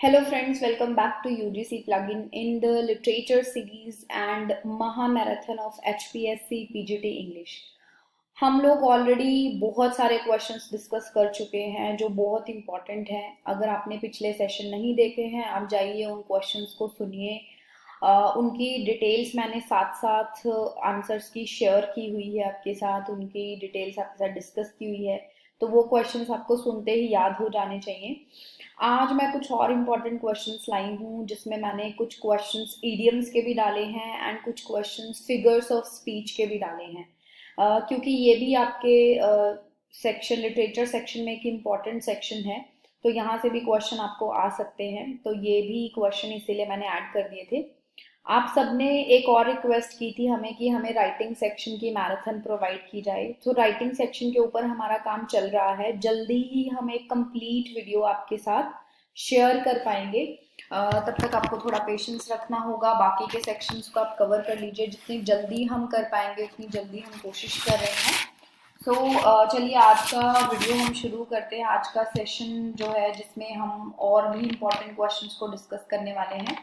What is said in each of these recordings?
Hello friends, welcome back to UGC plugin in the literature series and Maha Marathon of HPSC PGT English। हम लोग already बहुत सारे questions discuss कर चुके हैं जो बहुत इंपॉर्टेंट हैं। अगर आपने पिछले सेशन नहीं देखे हैं, आप जाइए उन क्वेश्चंस को सुनिए। उनकी डिटेल्स मैंने साथ साथ आंसर्स की शेयर की हुई है आपके साथ, उनकी डिटेल्स आपके साथ डिस्कस की हुई है, तो वो क्वेश्चंस आपको सुनते ही याद हो जाने चाहिए। आज मैं कुछ और इम्पोर्टेंट क्वेश्चंस लाई हूँ जिसमें मैंने कुछ क्वेश्चंस ईडियम्स के भी डाले हैं एंड कुछ क्वेश्चंस फिगर्स ऑफ स्पीच के भी डाले हैं। क्योंकि ये भी आपके सेक्शन लिटरेचर सेक्शन में एक इम्पॉर्टेंट सेक्शन है, तो यहाँ से भी क्वेश्चन आपको आ सकते हैं, तो ये भी क्वेश्चन इसीलिए मैंने ऐड कर दिए थे। आप सबने एक और रिक्वेस्ट की थी हमें कि हमें राइटिंग सेक्शन की मैराथन प्रोवाइड की जाए, तो राइटिंग सेक्शन के ऊपर हमारा काम चल रहा है। जल्दी ही हम एक कंप्लीट वीडियो आपके साथ शेयर कर पाएंगे। तब तक आपको थोड़ा पेशेंस रखना होगा, बाकी के सेक्शंस को आप कवर कर लीजिए। जितनी जल्दी हम कर पाएंगे उतनी जल्दी हम कोशिश कर रहे हैं। चलिए आज का वीडियो हम शुरू करते हैं। आज का सेशन जो है जिसमें हम और भी इम्पोर्टेंट क्वेश्चंस को डिस्कस करने वाले हैं।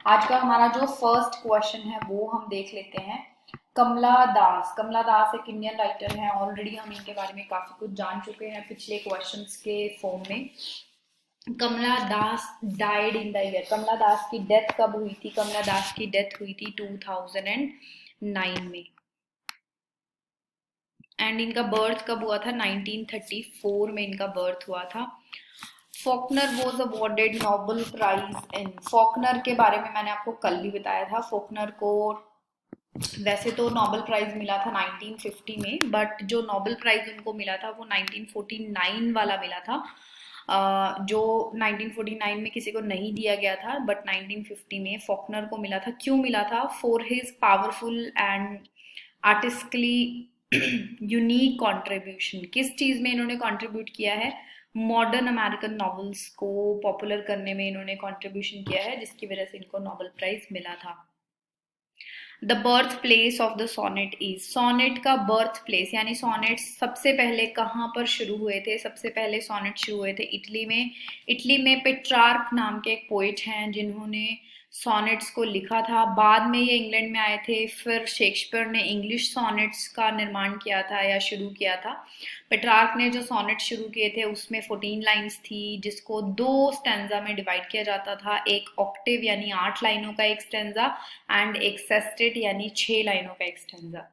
आज का हमारा जो फर्स्ट क्वेश्चन है वो हम देख लेते हैं। कमला दास। कमला दास एक इंडियन राइटर है। ऑलरेडी हम इनके बारे में काफी कुछ जान चुके हैं पिछले क्वेश्चंस के फॉर्म में। कमला दास डाइड इन द ईयर। कमला दास की डेथ कब हुई थी? कमला दास की डेथ हुई थी 2009 में। एंड इनका बर्थ कब हुआ था? 1934 में इनका बर्थ हुआ था। Faulkner was awarded Nobel prize in. Faulkner के बारे में मैंने आपको कल भी बताया था। फॉकनर को वैसे तो नोबेल प्राइज मिला था 1950 में, बट जो नोबेल प्राइज उनको मिला था वो 1949 वाला मिला था। जो 1949 में किसी को नहीं दिया गया था, बट 1950 में फॉकनर को मिला था। क्यों मिला था? For his powerful and artistically unique contribution. किस चीज में इन्होंने कंट्रीब्यूट किया है? मॉडर्न अमेरिकन नॉवेल्स को पॉपुलर करने में इन्होंने कंट्रीब्यूशन किया है, जिसकी वजह से इनको नोबेल प्राइज मिला था। The birth place of the sonnet is. Sonnet का बर्थ प्लेस यानी सोनेट सबसे पहले कहाँ पर शुरू हुए थे? सबसे पहले सोनेट शुरू हुए थे इटली में। इटली में पेट्रार्क नाम के एक पोइट हैं जिन्होंने सोनेट्स को लिखा था। बाद में ये इंग्लैंड में आए थे, फिर शेक्सपियर ने इंग्लिश सोनेट्स का निर्माण किया था या शुरू किया था। पेट्रार्क ने जो सोनेट शुरू किए थे उसमें 14 लाइन्स थी, जिसको 2 स्टैंजा में डिवाइड किया जाता था। एक ऑक्टेव यानी 8 लाइनों का एक स्टैंजा एंड एक सेस्टेट यानी 6 लाइनों का एक stanza.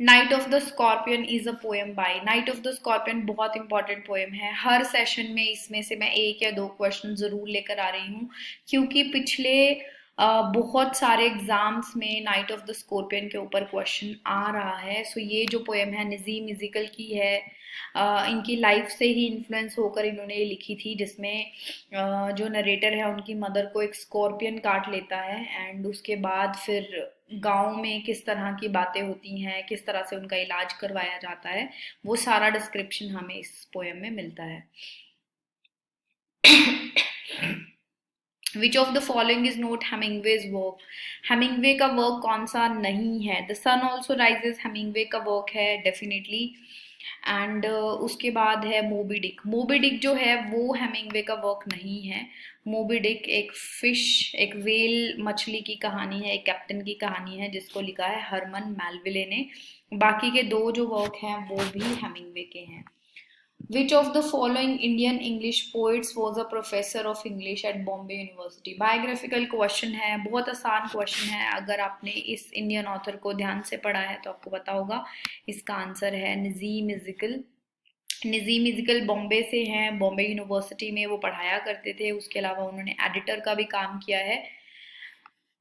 Night of the scorpion is a poem by. Night of the scorpion बहुत इंपॉर्टेंट पोएम है। हर सेशन में इसमें से मैं 1 या 2 क्वेश्चन जरूर लेकर आ रही हूँ, क्योंकि पिछले बहुत सारे एग्जाम्स में नाइट ऑफ द स्कॉर्पियन के ऊपर क्वेश्चन आ रहा है। सो ये जो पोएम है नजीम इजिकल की है। इनकी लाइफ से ही इन्फ्लुएंस होकर इन्होंने ये लिखी थी, जिसमें जो नरेटर है उनकी मदर को एक स्कॉर्पियन काट लेता है एंड उसके बाद फिर गांव में किस तरह की बातें होती हैं, किस तरह से उनका इलाज करवाया जाता है, वो सारा डिस्क्रिप्शन हमें इस पोएम में मिलता है। Which of the following is not Hemingway's work. Hemingway का वर्क कौन सा नहीं है? The sun also rises Hemingway का वर्क है डेफिनेटली। एंड उसके बाद है मोबी डिक। मोबी डिक जो है वो हेमिंगवे का वर्क नहीं है। मोबी डिक एक फिश, एक वेल मछली की कहानी है, एक कैप्टन की कहानी है, जिसको लिखा है हरमन मेलविले ने। बाकी के 2 जो वर्क हैं वो भी हेमिंगवे के हैं। Which of the following Indian English poets was a professor of English at Bombay University? Biographical question है, बहुत आसान क्वेश्चन है। अगर आपने इस इंडियन ऑथर को ध्यान से पढ़ा है तो आपको पता होगा। इसका आंसर है नजीम इजिकल। नजीम इजिकल बॉम्बे से हैं, बॉम्बे यूनिवर्सिटी में वो पढ़ाया करते थे। उसके अलावा उन्होंने एडिटर का भी काम किया है।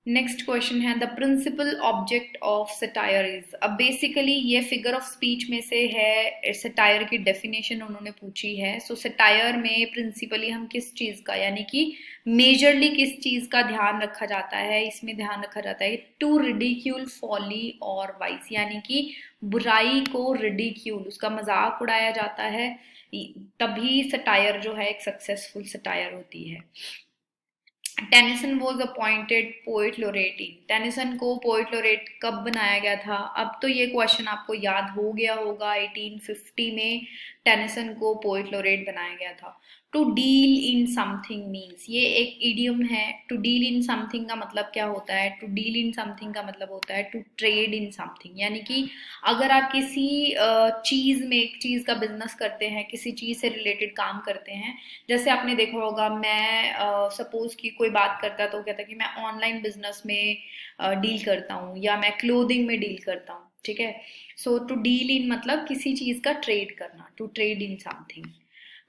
नेक्स्ट क्वेश्चन है the principal object of satire is. अब बेसिकली ये फिगर ऑफ स्पीच में से है। सटायर की डेफिनेशन उन्होंने पूछी है। सो सटायर में प्रिंसिपली हम किस चीज का यानी कि मेजरली किस चीज का ध्यान रखा जाता है? इसमें ध्यान रखा जाता है टू रिडिक्यूल फॉली और वाइस, यानी कि बुराई को रिडिक्यूल, उसका मजाक उड़ाया जाता है, तभी सटायर जो है एक सक्सेसफुल सटायर होती है। Tennyson was appointed poet laureth in. Tennyson को पोइट लोरेट कब बनाया गया था? अब तो ये क्वेश्चन आपको याद हो गया होगा। 1850 में टेनिसन को पोइट लोरेट बनाया गया था। To deal in something means, ये एक इडियम है। टू डील इन समथिंग का मतलब क्या होता है? टू डील इन समथिंग का मतलब होता है टू ट्रेड इन समथिंग, यानी कि अगर आप किसी चीज़ में, एक चीज़ का बिजनेस करते हैं, किसी चीज़ से रिलेटेड काम करते हैं। जैसे आपने देखा होगा, मैं सपोज कि कोई बात करता है तो कहता है कि मैं ऑनलाइन बिजनेस में डील करता हूँ, या मैं क्लोथिंग में डील करता हूँ, ठीक है। सो टू डील इन मतलब किसी चीज़ का ट्रेड करना, to trade in something.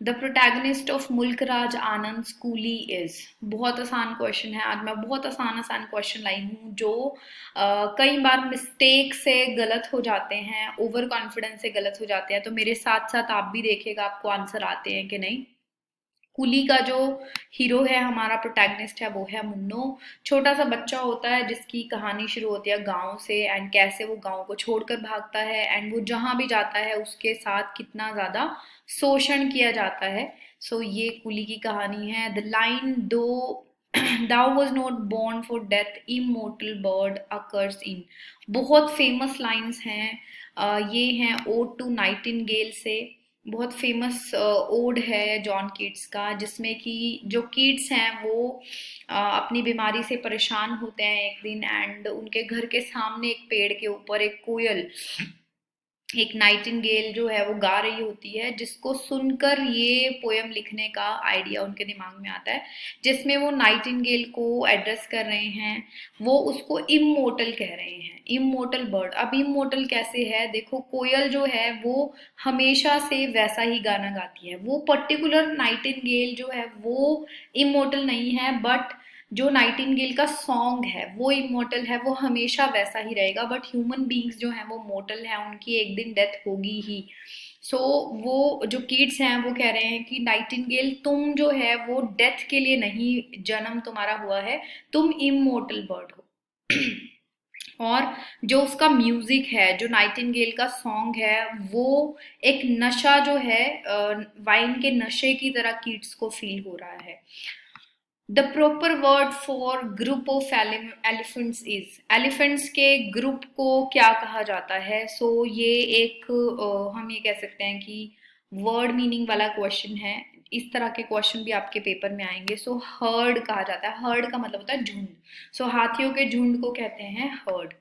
The protagonist of Mulk Raj आनंद स्कूली इज, बहुत आसान क्वेश्चन है। आज मैं बहुत आसान आसान क्वेश्चन लाई हूँ जो कई बार मिस्टेक से गलत हो जाते हैं, ओवर कॉन्फिडेंस से गलत हो जाते हैं। तो मेरे साथ साथ आप भी देखिएगा आपको आंसर आते हैं कि नहीं। कुली का जो हीरो है, हमारा प्रोटैगनिस्ट है, वो है मुन्नो। छोटा सा बच्चा होता है जिसकी कहानी शुरू होती है गांव से, एंड कैसे वो गांव को छोड़कर भागता है, एंड वो जहां भी जाता है उसके साथ कितना ज्यादा शोषण किया जाता है। सो ये कुली की कहानी है। द लाइन दो thou was not born for death, immortal bird occurs in, बहुत फेमस लाइंस हैं। ये हैं ओड टू नाइटिंगेल से, बहुत फेमस ओड है जॉन कीट्स का, जिसमें कि जो कीट्स हैं वो अपनी बीमारी से परेशान होते हैं एक दिन, एंड उनके घर के सामने एक पेड़ के ऊपर एक कोयल, एक नाइटिंगेल जो है वो गा रही होती है, जिसको सुनकर ये पोयम लिखने का आइडिया उनके दिमाग में आता है, जिसमें वो नाइटिंगेल को एड्रेस कर रहे हैं। वो उसको इमोर्टल कह रहे हैं, इमोर्टल बर्ड। अब इमोर्टल कैसे है? देखो, कोयल जो है वो हमेशा से वैसा ही गाना गाती है। वो पर्टिकुलर नाइटिंगेल जो है वो इमोर्टल नहीं है, बट जो नाइटिंगेल का सॉन्ग है वो इमोर्टल है, वो हमेशा वैसा ही रहेगा। बट ह्यूमन बींग्स जो हैं वो मोर्टल हैं, उनकी एक दिन डेथ होगी ही। सो वो जो किड्स हैं वो कह रहे हैं कि नाइटिंगेल, तुम जो है वो डेथ के लिए नहीं जन्म तुम्हारा हुआ है, तुम इमोर्टल बर्ड हो। और जो उसका म्यूजिक है, जो नाइटिंगेल का सॉन्ग है, वो एक नशा जो है, वाइन के नशे की तरह किड्स को फील हो रहा है। The proper word for group of elephants is, elephants के ग्रुप को क्या कहा जाता है? सो ये एक हम ये कह सकते हैं कि वर्ड मीनिंग वाला क्वेश्चन है। इस तरह के क्वेश्चन भी आपके पेपर में आएंगे। सो हर्ड कहा जाता है, हर्ड का मतलब होता है झुंड। सो हाथियों के झुंड को कहते हैं हर्ड।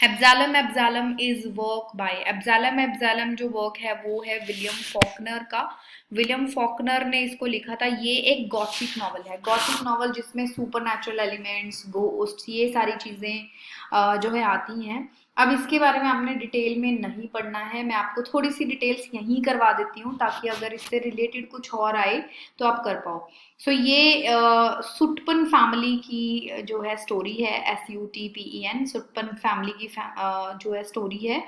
एब्जालम, एब्जालम इज वर्क बाय, एब्जालम, एब्जालम जो वर्क है वो है विलियम फॉकनर का। विलियम फॉकनर ने इसको लिखा था। ये एक गॉथिक नॉवल है, गॉथिक नॉवल जिसमें सुपरनैचुरल एलिमेंट्स, घोस्ट, ये सारी चीज़ें जो है आती हैं। अब इसके बारे में आपने डिटेल में नहीं पढ़ना है, मैं आपको थोड़ी सी डिटेल्स यहीं करवा देती हूँ, ताकि अगर इससे रिलेटेड कुछ और आए तो आप कर पाओ। सो ये सुटपन फैमिली की जो है स्टोरी है, SUTPEN, सुटपन फैमिली की जो है स्टोरी है।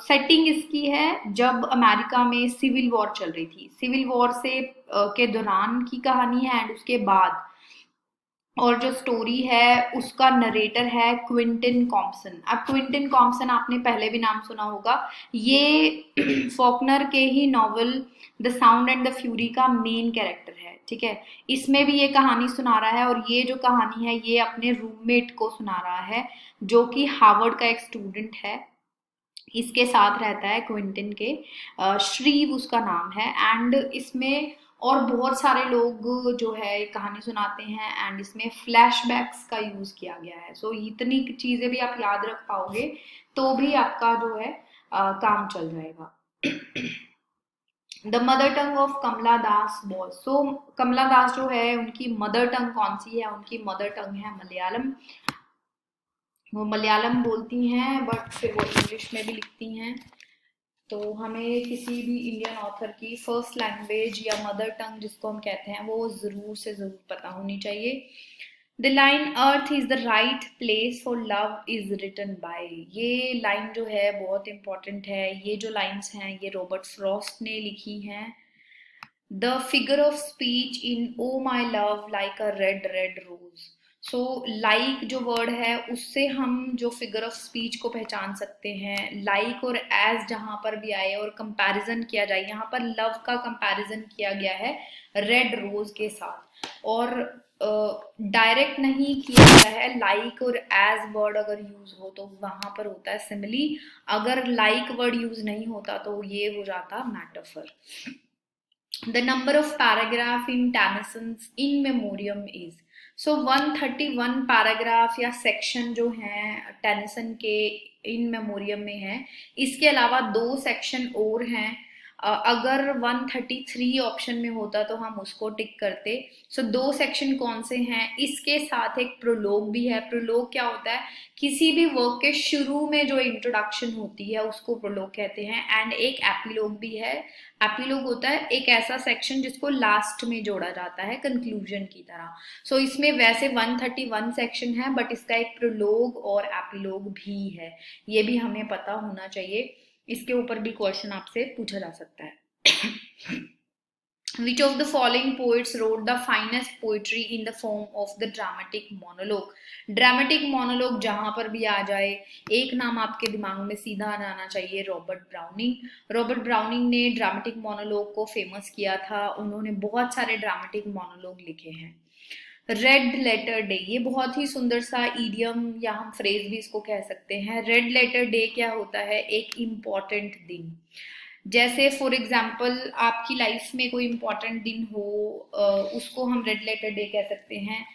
सेटिंग इसकी है जब अमेरिका में सिविल वॉर चल रही थी। सिविल वॉर से के दौरान की कहानी है, एंड उसके बाद। और जो स्टोरी है उसका नरेटर है क्विंटन कॉम्पसन। अब क्विंटन कॉम्पसन आपने पहले भी नाम सुना होगा, ये फॉकनर के ही novel the sound and the fury का मेन कैरेक्टर है, ठीक है। इसमें भी ये कहानी सुना रहा है, और ये जो कहानी है ये अपने रूममेट को सुना रहा है, जो कि हार्वर्ड का एक स्टूडेंट है। इसके साथ रहता है क्विंटन के, श्रीव उसका नाम है। एंड इसमें और बहुत सारे लोग जो है कहानी सुनाते हैं, एंड इसमें फ्लैशबैक्स का यूज किया गया है। सो इतनी चीजें भी आप याद रख पाओगे तो भी आपका जो है काम चल जाएगा। The mother tongue of Kamala Das was. So Kamala Das जो है उनकी मदर टंग कौन सी है? उनकी मदर टंग है मलयालम। वो मलयालम बोलती हैं, बट फिर वो इंग्लिश में भी लिखती हैं। तो हमें किसी भी इंडियन ऑथर की फर्स्ट लैंग्वेज या मदर टंग जिसको हम कहते हैं वो ज़रूर से ज़रूर पता होनी चाहिए। The line earth is the right place for love is written by, ये लाइन जो है बहुत इंपॉर्टेंट है। ये जो लाइन्स हैं ये रॉबर्ट फ्रॉस्ट ने लिखी हैं। The figure of speech in O my love like a red red rose. So like जो वर्ड है उससे हम जो फिगर ऑफ स्पीच को पहचान सकते हैं। लाइक और एज जहाँ पर भी आए और कंपैरिजन किया जाए, यहाँ पर लव का कंपैरिजन किया गया है रेड रोज के साथ। और डायरेक्ट नहीं किया गया है। लाइक और एज वर्ड अगर यूज हो तो वहां पर होता है सिमिली, अगर लाइक वर्ड यूज नहीं होता तो ये हो जाता metaphor. The number of paragraph in Tennyson's in memoriam is, so 131 paragraph या सेक्शन जो हैं टेनिसन के इन मेमोरियम में है। इसके अलावा 2 सेक्शन और हैं। अगर 133 ऑप्शन में होता तो हम उसको टिक करते। सो 2 सेक्शन कौन से हैं, इसके साथ एक प्रोलोग भी है। प्रोलोग क्या होता है, किसी भी वर्क के शुरू में जो इंट्रोडक्शन होती है उसको प्रोलोग कहते हैं। एंड एक एपिलोग भी है। एपिलोग होता है एक ऐसा सेक्शन जिसको लास्ट में जोड़ा जाता है कंक्लूजन की तरह। सो इसमें वैसे 131 सेक्शन है, बट इसका एक प्रोलोग और एपिलोग भी है, ये भी हमें पता होना चाहिए। इसके ऊपर भी क्वेश्चन आपसे पूछा जा सकता है। Which of the following poets wrote the finest poetry in the form of the dramatic monologue? Dramatic monologue जहां पर भी आ जाए, एक नाम आपके दिमाग में सीधा आना चाहिए, रॉबर्ट ब्राउनिंग। रॉबर्ट ब्राउनिंग ने ड्रामेटिक मोनोलॉग को फेमस किया था, उन्होंने बहुत सारे ड्रामेटिक मोनोलॉग लिखे हैं। रेड लेटर डे, ये बहुत ही सुंदर सा इडियम या हम फ्रेज भी इसको कह सकते हैं। रेड लेटर डे क्या होता है, एक इम्पॉर्टेंट दिन। जैसे फॉर एग्जाम्पल आपकी लाइफ में कोई इम्पोर्टेंट दिन हो, उसको हम रेड लेटर डे कह सकते हैं।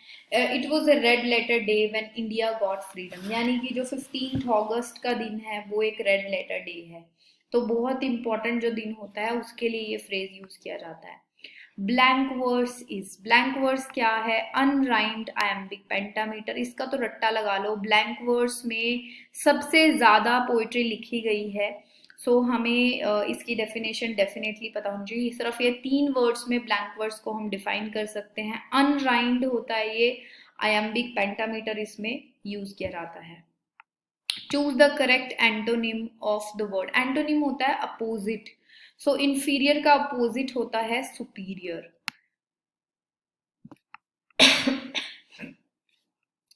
It was a red letter day when India got freedom, यानी कि जो 15 अगस्त का दिन है वो एक रेड लेटर डे है। तो बहुत इंपॉर्टेंट जो दिन होता है उसके लिए ये फ्रेज यूज किया जाता है। Blank verse is, blank verse क्या है, अनराइम्ड आयम्बिक पेंटामीटर। इसका तो रट्टा लगा लो, ब्लैंक वर्स में सबसे ज्यादा पोइट्री लिखी गई है। सो हमें इसकी डेफिनेशन डेफिनेटली पता होनी चाहिए। सिर्फ ये 3 वर्ड्स में ब्लैंक वर्ड्स को हम डिफाइन कर सकते हैं। अनराइम्ड होता है ये, आयम्बिक पेंटामीटर इसमें यूज किया जाता है। Choose the correct antonym of the word, antonym होता है अपोजिट। सो इंफीरियर का अपोजिट होता है superior.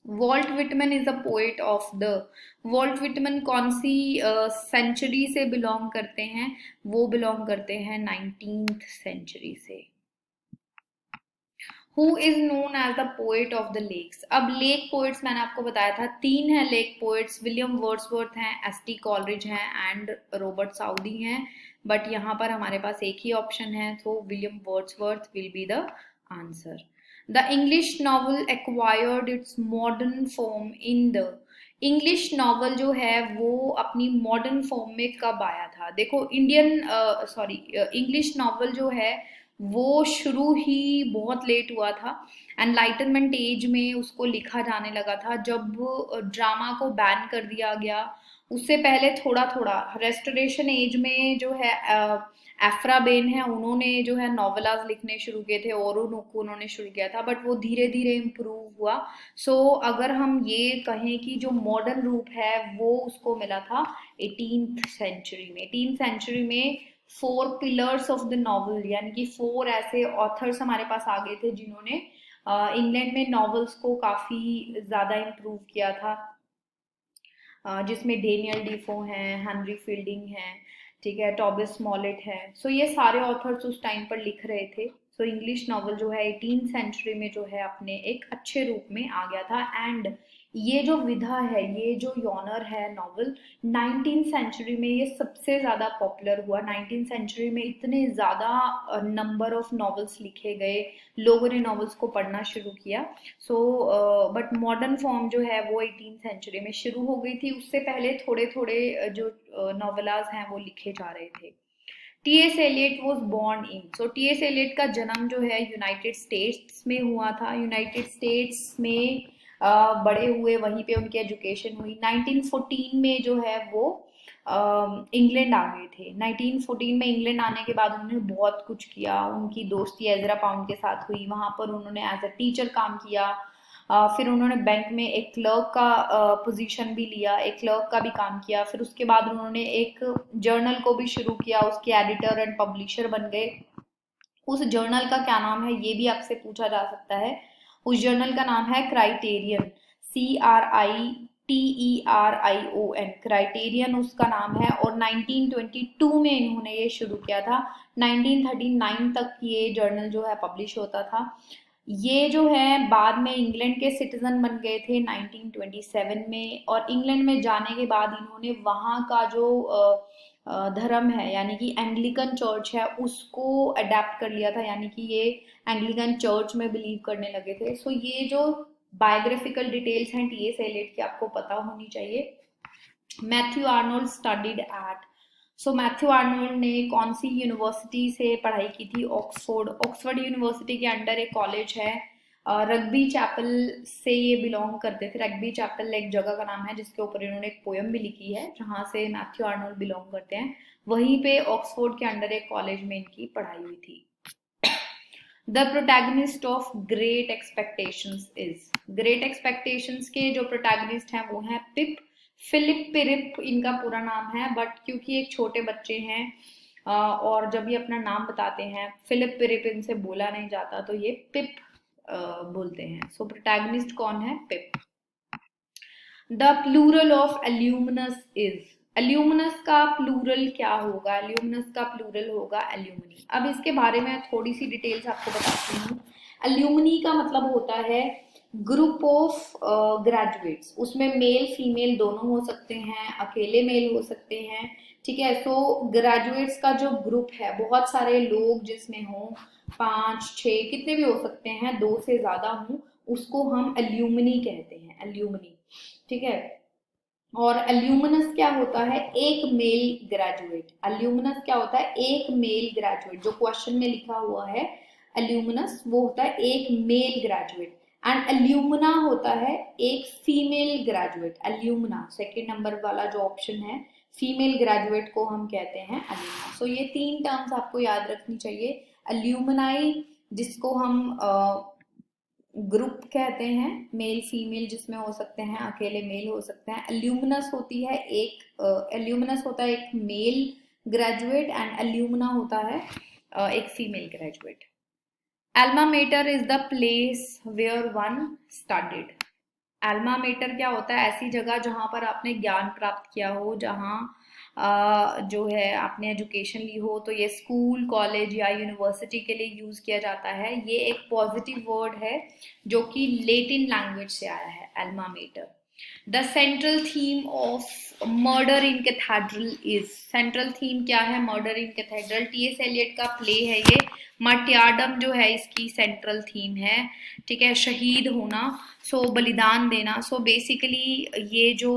Walt Whitman is a poet of the, Walt Whitman कौन सी सेंचुरी से बिलोंग करते हैं, वो बिलोंग करते हैं 19th सेंचुरी से। Who is known as the poet of the lakes? अब लेक पोएट्स मैंने आपको बताया था 3 हैं लेक पोएट्स, विलियम वर्ड्सवर्थ हैं, एस.टी. कॉलरिज हैं एंड रॉबर्ट साउदी हैं। बट यहाँ पर हमारे पास एक ही ऑप्शन है, तो William Wordsworth will be the answer. The English novel acquired it's modern form in the, English novel जो है वो अपनी मॉडर्न फॉर्म में कब आया था। देखो इंग्लिश नॉवल जो है वो शुरू ही बहुत लेट हुआ था। एनलाइटनमेंट एज में उसको लिखा जाने लगा था, जब ड्रामा को बैन कर दिया गया। उससे पहले थोड़ा थोड़ा रेस्टोरेशन एज में जो है एफ्रा बेन है, उन्होंने जो है नॉवेलाज लिखने शुरू किए थे, और उन्होंने शुरू किया था, बट वो धीरे धीरे इम्प्रूव हुआ। सो अगर हम ये कहें कि जो मॉडर्न रूप है वो उसको मिला था 18th सेंचुरी में। 18th सेंचुरी में 4 पिलर्स ऑफ द नॉवल, यानी कि 4 ऐसे ऑथर्स हमारे पास आ गए थे जिन्होंने इंग्लैंड में नॉवेल्स को काफी ज्यादा इम्प्रूव किया था, जिसमें डेनियल डीफो हैं, हेनरी फील्डिंग हैं, ठीक है, टॉबिस स्मॉलेट है। सो ये सारे ऑथर्स उस टाइम पर लिख रहे थे। सो इंग्लिश नॉवल जो है 18th सेंचुरी में जो है अपने एक अच्छे रूप में आ गया था। एंड ये जो विधा है, ये जो यॉनर है नॉवल, 19th सेंचुरी में ये सबसे ज़्यादा पॉपुलर हुआ। 19th सेंचुरी में इतने ज़्यादा नंबर ऑफ नॉवेल्स लिखे गए, लोगों ने नॉवेल्स को पढ़ना शुरू किया। बट मॉडर्न फॉर्म जो है वो 18th सेंचुरी में शुरू हो गई थी, उससे पहले थोड़े थोड़े जो नॉवेलाज हैं वो लिखे जा रहे थे। T S. Eliot was born in, so T S. Eliot का जन्म जो है यूनाइटेड स्टेट्स में हुआ था। यूनाइटेड स्टेट्स में बड़े हुए, वहीं पे उनकी एजुकेशन हुई। 1914 में जो है वो इंग्लैंड आ गए थे। 1914 में इंग्लैंड आने के बाद उन्होंने बहुत कुछ किया। उनकी दोस्ती एजरा पाउंड के साथ हुई, वहाँ पर उन्होंने एज अ टीचर काम किया। फिर उन्होंने बैंक में एक क्लर्क का पोजीशन भी लिया, एक क्लर्क का भी काम किया। फिर उसके बाद उन्होंने एक जर्नल को भी शुरू किया, उसके एडिटर एंड पब्लिशर बन गए। उस जर्नल का क्या नाम है ये भी आपसे पूछा जा सकता है। उस जर्नल का नाम है क्राइटेरियन, CRITERION, क्राइटेरियन उसका नाम है। और 1922 में इन्होंने ये शुरू किया था। 1939 तक ये जर्नल जो है पब्लिश होता था। ये जो है बाद में इंग्लैंड के सिटीजन बन गए थे 1927 में, और इंग्लैंड में जाने के बाद इन्होंने वहाँ का जो धर्म है यानी कि एंग्लिकन चर्च है उसको अडेप्ट कर लिया था, यानी कि ये एंग्लिकन चर्च में बिलीव करने लगे थे। सो ये जो बायोग्राफिकल डिटेल्स हैं टीएस एलियट की आपको पता होनी चाहिए। Matthew Arnold studied at, so Matthew Arnold ने कौन सी यूनिवर्सिटी से पढ़ाई की थी? ऑक्सफोर्ड। ऑक्सफोर्ड यूनिवर्सिटी के अंडर एक कॉलेज है, रग्बी चैपल से ये बिलोंग करते थे। रग्बी चैपल एक जगह का नाम है जिसके ऊपर इन्होंने एक पोयम भी लिखी है जहाँ से मैथ्यू आर्नोल्ड बिलोंग करते हैं। वहीं पे ऑक्सफोर्ड के अंडर एक कॉलेज में इनकी पढ़ाई हुई थी। The protagonist of great expectations is, great expectations के जो प्रोटैगनिस्ट हैं वो हैं पिप, फिलिप पिरिप इनका पूरा नाम है, बट क्योंकि एक छोटे बच्चे हैं और जब ये अपना नाम बताते हैं फिलिप पिरिप इनसे बोला नहीं जाता तो ये पिप बोलते हैं। सो प्रोटैगनिस्ट कौन है? पिप। द प्लूरल ऑफ एल्यूमिनस इज, एल्यूमिनस का प्लूरल क्या होगा? एल्यूमिनस का प्लूरल होगा एल्यूमिनी। अब इसके बारे में थोड़ी सी डिटेल्स आपको बताती हूँ। एल्यूमिनी का मतलब होता है ग्रुप ऑफ ग्रेजुएट्स, उसमें मेल फीमेल दोनों हो सकते हैं, अकेले मेल हो सकते हैं, ठीक है। सो ग्रेजुएट्स का जो ग्रुप है, बहुत सारे लोग जिसमें हो, 5 6 कितने भी हो सकते हैं, 2 से ज्यादा हो, उसको हम एल्यूमिनी कहते हैं, एल्यूमिनी, ठीक है। और एल्यूमिनस क्या होता है? एक मेल ग्रेजुएट। एल्यूमिनस क्या होता है? एक मेल ग्रेजुएट। जो क्वेश्चन में लिखा हुआ है एल्यूमिनस वो होता है एक मेल ग्रेजुएट, एंड एल्यूमिना होता है एक female graduate. Alumina second number वाला जो ऑप्शन है, फीमेल ग्रेजुएट को हम कहते हैं एल्यूमिना। सो ये 3 टर्म्स आपको याद रखनी चाहिए। एल्यूमिनाई जिसको हम ग्रुप कहते हैं, मेल फीमेल जिसमें हो सकते हैं, अकेले मेल हो सकते हैं। एल्यूमिनस होती है एक एल्यूमिनस होता है एक मेल ग्रेजुएट, एंड एल्यूमिना होता है एक female graduate. Alma mater is the place where one studied. Alma mater क्या होता है? ऐसी जगह जहाँ पर आपने ज्ञान प्राप्त किया हो, जहाँ जो है आपने एजुकेशन ली हो। तो ये स्कूल, कॉलेज या यूनिवर्सिटी के लिए यूज किया जाता है। ये एक पॉजिटिव वर्ड है जो कि लेटिन लैंग्वेज से आया है, alma mater. The central theme of murder in cathedral is, central theme क्या है? Murder in cathedral. T S Eliot का प्ले है ये। मार्टियार्डम जो है इसकी सेंट्रल थीम है, ठीक है। शहीद होना, सो बलिदान देना। सो बेसिकली ये जो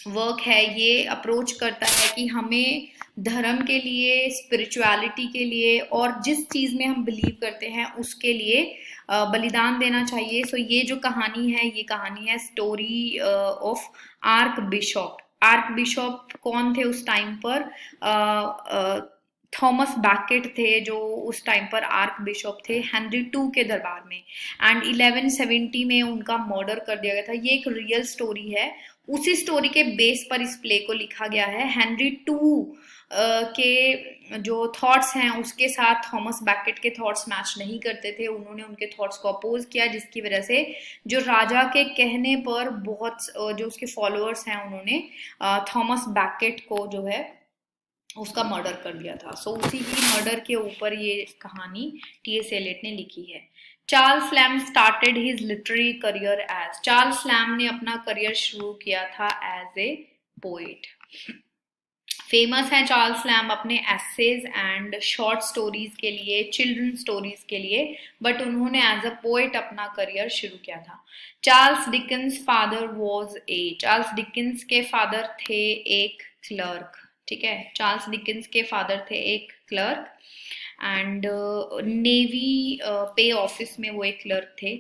वर्क है ये अप्रोच करता है कि हमें धर्म के लिए, स्पिरिचुअलिटी के लिए और जिस चीज़ में हम बिलीव करते हैं उसके लिए बलिदान देना चाहिए। सो ये जो कहानी है, ये कहानी है story of arc Bishop. Arc Bishop कौन थे उस टाइम पर? थॉमस बैकेट थे जो उस टाइम पर आर्क बिशॉप थे हेनरी II के दरबार में, एंड 1170 में उनका मर्डर कर दिया गया था। ये एक रियल स्टोरी है, उसी स्टोरी के बेस पर इस प्ले को लिखा गया है। हेनरी II के जो थॉट्स हैं उसके साथ थॉमस बैकेट के थॉट्स मैच नहीं करते थे, उन्होंने उनके थॉट्स को अपोज किया, जिसकी वजह से जो राजा के कहने पर बहुत जो उसके फॉलोअर्स हैं उन्होंने थॉमस बैकेट को जो है उसका मर्डर कर दिया था। सो उसी ही मर्डर के ऊपर ये कहानी टीएस एलियट ने लिखी है। Charles Lamb started his literary career as, Charles Lamb ने अपना करियर शुरू किया था एज ए पोएट। फेमस हैं चार्ल्स लैम्ब अपने एसेज एंड शॉर्ट स्टोरीज के लिए, चिल्ड्रन स्टोरीज के लिए, बट उन्होंने एज अ पोएट अपना करियर शुरू किया था। Charles Dickens father was a, Charles Dickens के फादर थे एक क्लर्क, ठीक है। चार्ल्स डिकेंस के फादर थे एक क्लर्क, एंड नेवी पे ऑफिस में वो एक क्लर्क थे।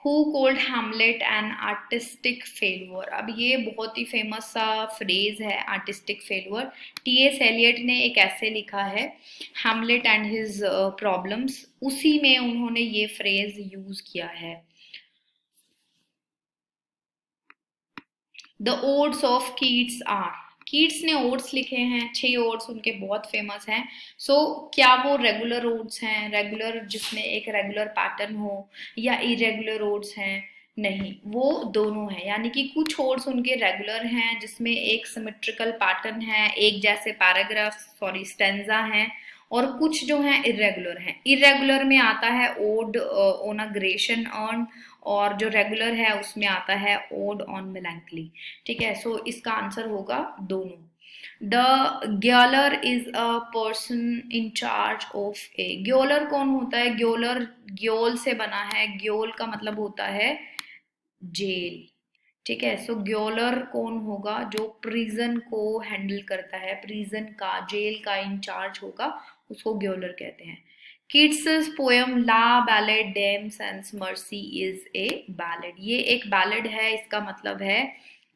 Who called Hamlet an artistic failure? अब ये बहुत ही फेमस सा फ्रेज है, आर्टिस्टिक फेल्यूर। टीएस एलियट ने एक ऐसे लिखा है हैमलेट एंड हिज प्रॉब्लम्स, उसी में उन्होंने ये फ्रेज यूज किया है। The odes of Keats are, Keats ने ओड्स लिखे हैं, 6 ओड्स उनके बहुत फेमस हैं। सो क्या वो रेगुलर ओड्स हैं, रेगुलर जिसमें एक रेगुलर पैटर्न हो, या इरेगुलर ओड्स हैं? नहीं, वो दोनों हैं। यानी कि कुछ ओड्स उनके रेगुलर हैं जिसमें एक सिमेट्रिकल पैटर्न है, एक जैसे पैराग्राफ स्टेंजा हैं, और कुछ जो हैं इरेगुलर हैं। इरेगुलर में आता है odd on a Grecian earn, और जो रेगुलर है उसमें आता है ओड ऑन मेलैंकली। ठीक है, सो इसका आंसर होगा दोनों। The gaoler is a person in charge of a. Gaoler कौन होता है? ग्योलर ग्योल से बना है, ग्योल का मतलब होता है जेल। ठीक है, सो ग्योलर कौन होगा? जो प्रिजन को हैंडल करता है, प्रिजन का, जेल का इंचार्ज होगा, उसको ग्योलर कहते हैं। Keats poem La Belle Dame Sans Merci is a ballad. ये एक बैलेड है, इसका मतलब है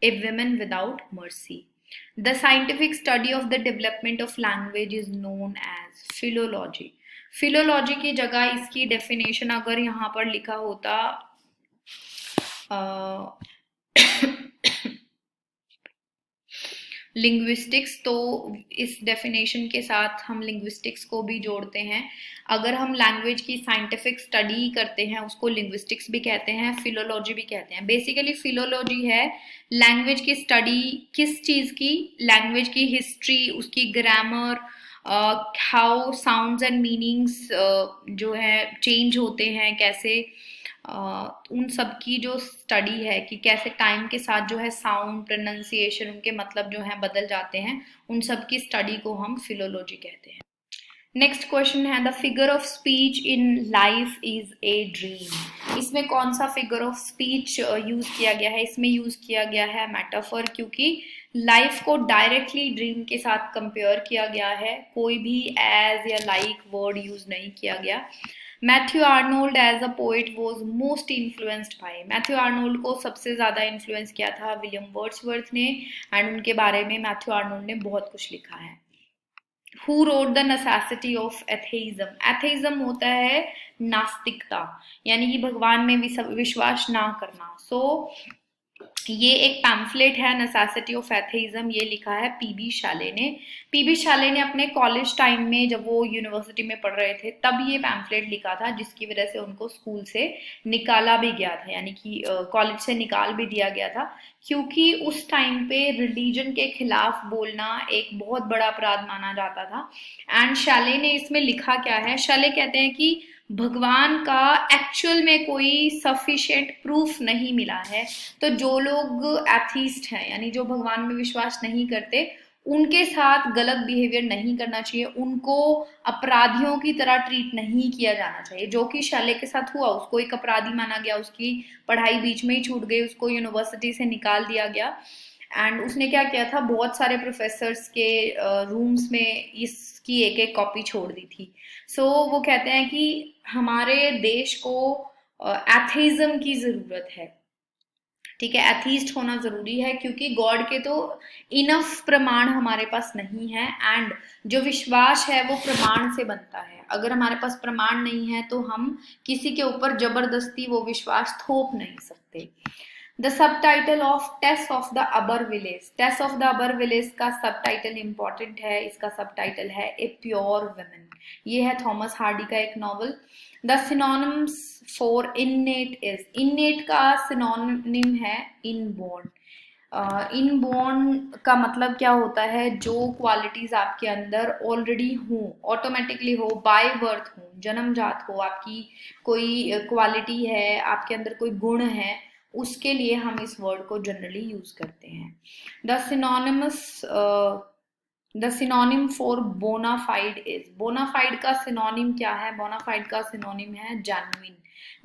a women without mercy. The scientific study of the development of language is known as philology. Philology की जगह इसकी डेफिनेशन अगर यहाँ पर लिखा होता लिंग्विस्टिक्स, तो इस डेफिनेशन के साथ हम लिंग्विस्टिक्स को भी जोड़ते हैं। अगर हम लैंग्वेज की साइंटिफिक स्टडी करते हैं उसको लिंग्विस्टिक्स भी कहते हैं, फिलोलॉजी भी कहते हैं। बेसिकली फिलोलॉजी है लैंग्वेज की स्टडी। किस चीज़ की? लैंग्वेज की हिस्ट्री, उसकी grammar, how sounds and meanings जो है चेंज होते हैं, कैसे उन सब की जो स्टडी है कि कैसे टाइम के साथ जो है साउंड, प्रोनाउंसिएशन, उनके मतलब जो है बदल जाते हैं, उन सब की स्टडी को हम फिलोलॉजी कहते हैं। नेक्स्ट क्वेश्चन है the figure of speech in life is a dream. इसमें कौन सा फिगर ऑफ स्पीच यूज किया गया है? इसमें यूज किया गया है मेटाफर, क्योंकि लाइफ को डायरेक्टली ड्रीम के साथ कंपेयर किया गया है, कोई भी एज या लाइक वर्ड यूज नहीं किया गया। Matthew Arnold as a poet was most influenced by. Matthew Arnold को सबसे ज्यादा इन्फ्लुएंस किया था विलियम वर्ड्सवर्थ ने, एंड उनके बारे में मैथ्यू आर्नोल्ड ने बहुत कुछ लिखा है। Who wrote the necessity of atheism? एथेइज्म होता है नास्तिकता, यानी कि भगवान में विश्वास ना करना। सो ये एक पैम्फलेट है नेसेसिटी ऑफ एथेइज्म, ये लिखा है पीबी शाले ने। पीबी शाले ने अपने कॉलेज टाइम में, जब वो यूनिवर्सिटी में पढ़ रहे थे, तब ये पैम्फलेट लिखा था, जिसकी वजह से उनको स्कूल से निकाला भी गया था, यानी कि कॉलेज से निकाल भी दिया गया था, क्योंकि उस टाइम पे रिलीजन के खिलाफ बोलना एक बहुत बड़ा अपराध माना जाता था। एंड शाले ने इसमें लिखा क्या है? शाले कहते हैं कि भगवान का एक्चुअल में कोई सफिशिएंट प्रूफ नहीं मिला है, तो जो लोग एथीस्ट हैं, यानी जो भगवान में विश्वास नहीं करते, उनके साथ गलत बिहेवियर नहीं करना चाहिए, उनको अपराधियों की तरह ट्रीट नहीं किया जाना चाहिए, जो कि शैले के साथ हुआ। उसको एक अपराधी माना गया, उसकी पढ़ाई बीच में ही छूट गई, उसको यूनिवर्सिटी से निकाल दिया गया। एंड उसने क्या किया था, बहुत सारे प्रोफेसर्स के रूम्स में इसकी एक एक कॉपी छोड़ दी थी। सो वो कहते हैं कि हमारे देश को एथेइज्म की जरूरत है। ठीक है, एथीस्ट होना जरूरी है, क्योंकि गॉड के तो इनफ प्रमाण हमारे पास नहीं है, एंड जो विश्वास है वो प्रमाण से बनता है। अगर हमारे पास प्रमाण नहीं है तो हम किसी के ऊपर जबरदस्ती वो विश्वास थोप नहीं सकते। The sub title of taste of the अबर विलेज। टेस ऑफ द अबर विलेज का सब टाइटल इंपॉर्टेंट है, इसका सब टाइटल है ए प्योर वुमेन। ये है थॉमस हार्डी का एक novel. The synonyms for innate is. Innate का सिनोनिम है इनबोर्न। इनबोर्न का मतलब क्या होता है? जो क्वालिटीज आपके अंदर ऑलरेडी हो, ऑटोमेटिकली हो, बाय बर्थ हो, जन्मजात हो, आपकी कोई क्वालिटी है, आपके अंदर कोई गुण है, उसके लिए हम इस वर्ड को जनरली यूज करते हैं। The synonymous the synonym for bona fide is. Bona fide का सिनोनिम क्या है? बोनाफाइड का सिनोनिम है जेन्युइन।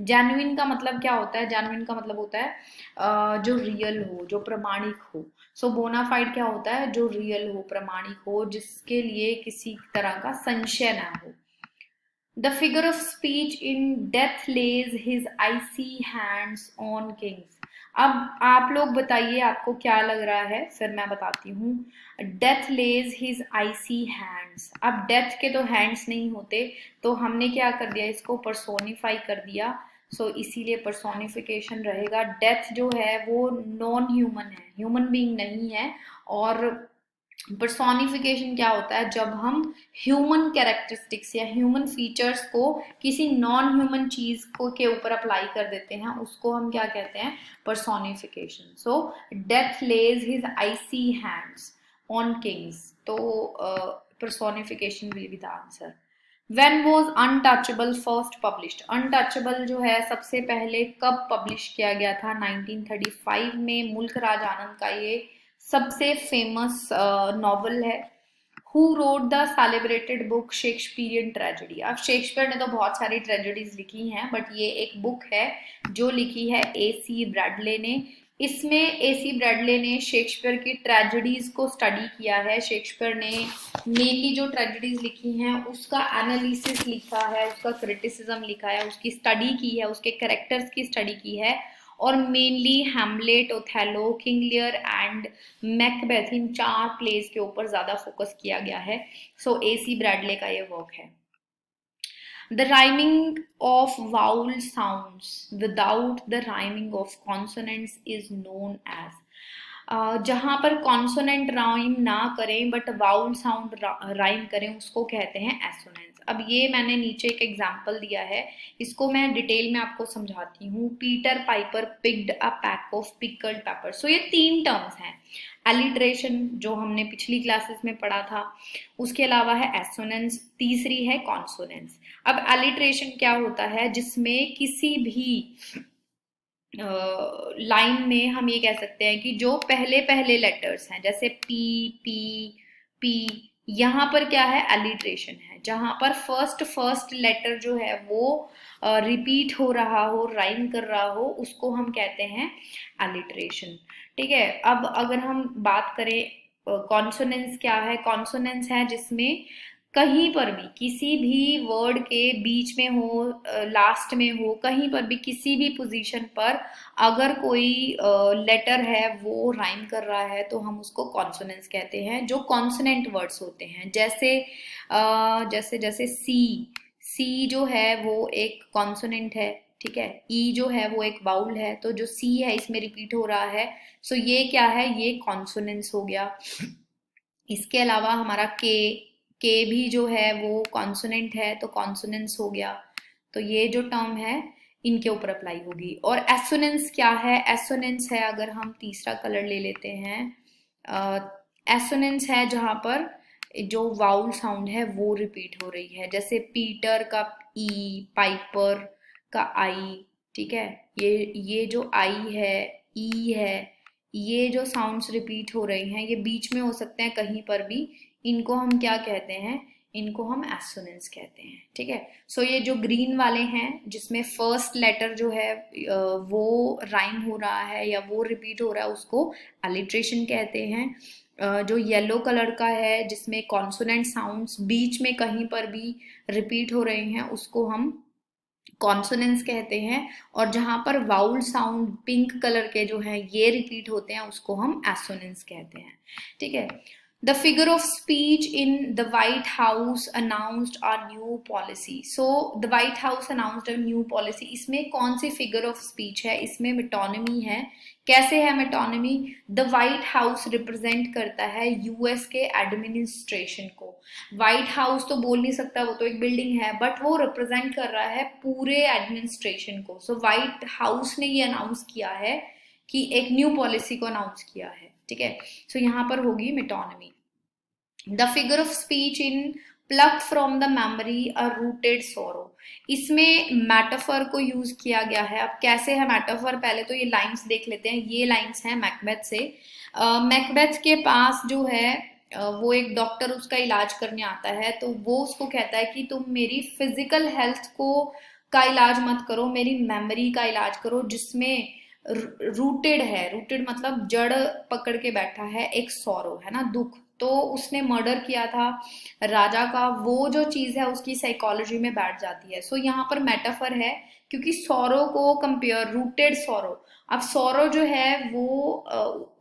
जेन्युइन का मतलब क्या होता है? जेन्युइन का मतलब होता है जो रियल हो, जो प्रमाणिक हो। सो बोनाफाइड क्या होता है? जो रियल हो, प्रमाणिक हो, जिसके लिए किसी तरह का संशय ना हो। The figure of speech in death lays his icy hands on kings. अब आप लोग बताइए आपको क्या लग रहा है, फिर मैं बताती हूँ। Death lays his icy hands. अब डेथ के तो हैंड्स नहीं होते, तो हमने क्या कर दिया, इसको पर्सोनिफाई कर दिया। सो इसीलिए पर्सोनिफिकेशन रहेगा। डेथ जो है वो नॉन ह्यूमन है, ह्यूमन बीइंग नहीं है। और पर्सोनिफिकेशन क्या होता है? जब हम ह्यूमन कैरेक्टरिस्टिक्स या ह्यूमन फीचर्स को किसी नॉन ह्यूमन चीज को के ऊपर अप्लाई कर देते हैं, उसको हम क्या कहते हैं? Personification. So death lays his icy hands on kings. तो personification will be the answer. When was Untouchable first published? Untouchable जो है सबसे पहले कब पब्लिश किया गया था? 1935 में। मुल्क राज आनंद का ये सबसे फेमस नॉवल है। Who wrote the celebrated book Shakespearean tragedy? अब शेक्सपियर ने तो बहुत सारी ट्रेजेडीज लिखी हैं, बट ये एक बुक है जो लिखी है AC ब्रैडले ने। इसमें AC ब्रैडले ने शेक्सपियर की ट्रेजेडीज को स्टडी किया है। शेक्सपियर ने मेनली जो ट्रेजेडीज लिखी हैं उसका एनालिसिस लिखा है, उसका क्रिटिसिज्म लिखा है, उसकी स्टडी की है, उसके कैरेक्टर्स की स्टडी की है, और mainly Hamlet, Othello, King Lear and Macbeth, in 4 place के ऊपर ज्यादा फोकस किया गया है। सो AC ब्रैडले का ये वर्क है। The rhyming of vowel sounds without the rhyming of consonants is known as. जहाँ पर कॉन्सोनेंट राइम ना करें बट वाउल साउंड राइम करें उसको कहते हैं एसोनेंस। अब ये मैंने नीचे एक एग्जांपल दिया है, इसको मैं डिटेल में आपको समझाती हूँ। Peter Piper picked a pack of pickled pepper. So ये 3 टर्म्स हैं। एलिट्रेशन जो हमने पिछली क्लासेस में पढ़ा था, उसके अलावा है एसोनेंस, तीसरी है कॉन्सोनेंस। अब एलिट्रेशन क्या होता है? जिसमें किसी भी लाइन में हम ये कह सकते हैं कि जो पहले पहले लेटर्स हैं, जैसे पी पी पी, यहाँ पर क्या है? एलिट्रेशन है। जहां पर फर्स्ट लेटर जो है वो रिपीट हो रहा हो, राइम कर रहा हो, उसको हम कहते हैं एलिट्रेशन। ठीक है। अब अगर हम बात करें कॉन्सोनेंस क्या है? कॉन्सोनेंस है जिसमें कहीं पर भी किसी भी वर्ड के बीच में हो, लास्ट में हो, कहीं पर भी किसी भी पोजीशन पर अगर कोई लेटर है वो राइम कर रहा है तो हम उसको कॉन्सोनेंस कहते हैं। जो कॉन्सोनेंट वर्ड्स होते हैं, जैसे सी जो है वो एक कॉन्सोनेंट है। ठीक है। ई जो है वो एक वाउल है, तो जो सी है इसमें रिपीट हो रहा है, सो ये क्या है? ये कॉन्सोनेंस हो गया। इसके अलावा हमारा के भी जो है वो कॉन्सोनेंट है, तो कॉन्सोनेंस हो गया। तो ये जो टर्म है इनके ऊपर अप्लाई होगी। और एसोनेंस क्या है? एसोनेंस है, अगर हम तीसरा कलर ले लेते हैं, एसोनेंस है जहां पर जो वाउल साउंड है वो रिपीट हो रही है, जैसे पीटर का ई, पाइपर का आई। ठीक है। ये जो आई है, ई है, ये जो साउंड्स रिपीट हो रही हैं ये बीच में हो सकते हैं कहीं पर भी, इनको हम क्या कहते हैं? इनको हम एसोनेंस कहते हैं। ठीक है। सो ये जो ग्रीन वाले हैं जिसमें फर्स्ट लेटर जो है वो राइम हो रहा है या वो रिपीट हो रहा है, उसको एलिट्रेशन कहते हैं। जो येलो कलर का है जिसमें कॉन्सोनेंट साउंड्स बीच में कहीं पर भी रिपीट हो रहे हैं, उसको हम कॉन्सोनेंस कहते हैं। और जहां पर वाउल साउंड पिंक कलर के जो हैं ये रिपीट होते हैं, उसको हम एसोनेंस कहते हैं। ठीक है। The figure of speech in the White House announced a new policy. So the White House announced a new policy. इसमें कौन सी figure of speech है? इसमें metonymy है। कैसे है metonymy? The White House represent करता है US के administration को। White House तो बोल नहीं सकता, वो तो एक बिल्डिंग है, बट वो represent कर रहा है पूरे administration को। So White House ने ये अनाउंस किया है कि एक न्यू पॉलिसी को अनाउंस किया है। ठीक है। सो यहाँ पर होगी metonymy. The figure of speech in pluck from the memory a rooted sorrow. इसमें मेटाफर को यूज किया गया है। अब कैसे है मेटाफर? पहले तो ये लाइंस देख लेते हैं। ये लाइंस हैं मैकबेथ से। मैकबेथ के पास जो है वो एक डॉक्टर उसका इलाज करने आता है, तो वो उसको कहता है कि तुम मेरी फिजिकल हेल्थ का इलाज मत करो, मेरी मेमोरी का इलाज करो, जिसमें रूटेड है। रूटेड मतलब जड़ पकड़ के बैठा है, एक सौरो है ना, दुख। तो उसने मर्डर किया था राजा का, वो जो चीज है उसकी साइकोलॉजी में बैठ जाती है। सो यहाँ पर मेटाफर है, क्योंकि सौरो को कंपेयर, रूटेड सौरो। अब सौरो जो है वो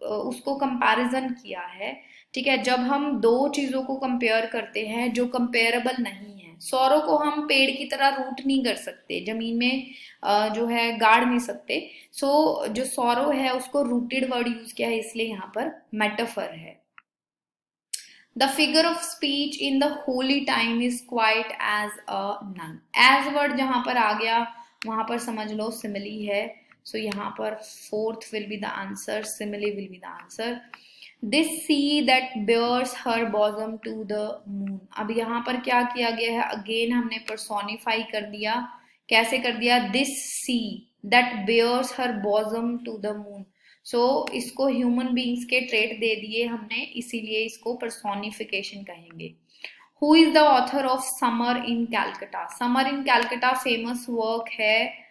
उसको कंपैरिजन किया है। ठीक है। जब हम दो चीजों को कंपेयर करते हैं जो कंपेरेबल नहीं है, सौरो को हम पेड़ की तरह रूट नहीं कर सकते, जमीन में जो है गाड़ नहीं सकते। सो जो सौरो है उसको रूटेड वर्ड यूज किया है, इसलिए यहाँ पर मेटाफर है। The figure of speech in the holy time is quite as a nun. As word जहां पर आ गया वहां पर समझ लो simile है। So यहाँ पर fourth will be the answer, simile will be the answer. This sea that bears her bosom to the moon. अब यहाँ पर क्या किया गया है, अगेन हमने पर्सोनिफाई कर दिया। कैसे कर दिया, this sea that bears her bosom to the moon. So इसको ह्यूमन बींग्स के ट्रेट दे दिए हमने, इसीलिए इसको पर्सोनिफिकेशन कहेंगे। Who is the author of summer in Calcutta. Summer in Calcutta famous work है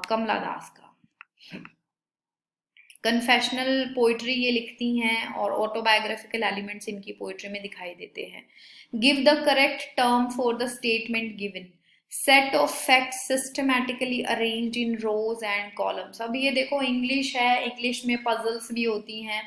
कमला दास का। कन्फेशनल पोइट्री ये लिखती हैं और ऑटोबायोग्राफिकल एलिमेंट्स इनकी पोइट्री में दिखाई देते हैं। Give the correct term for the statement given. Set of facts systematically arranged in rows and columns. अब ये देखो इंग्लिश है, इंग्लिश में पजल्स भी होती हैं।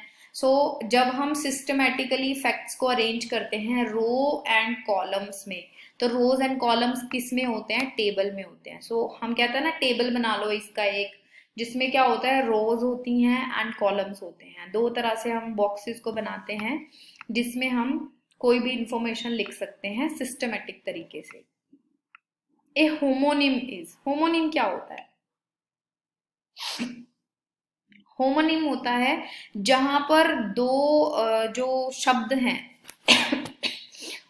जब हम सिस्टमैटिकली फैक्ट्स को अरेंज करते हैं रो एंड कॉलम्स में, तो रोज एंड कॉलम्स किस में होते हैं, टेबल में होते हैं। हम कहते हैं ना टेबल बना लो इसका एक, जिसमें क्या होता है, रोज होती हैं एंड कॉलम्स होते हैं। दो तरह से हम बॉक्सेस को बनाते हैं जिसमें हम कोई भी इंफॉर्मेशन लिख सकते हैं सिस्टमेटिक तरीके से। ए होमोनिम इज, होमोनिम क्या होता है, होमोनिम होता है जहां पर दो जो शब्द हैं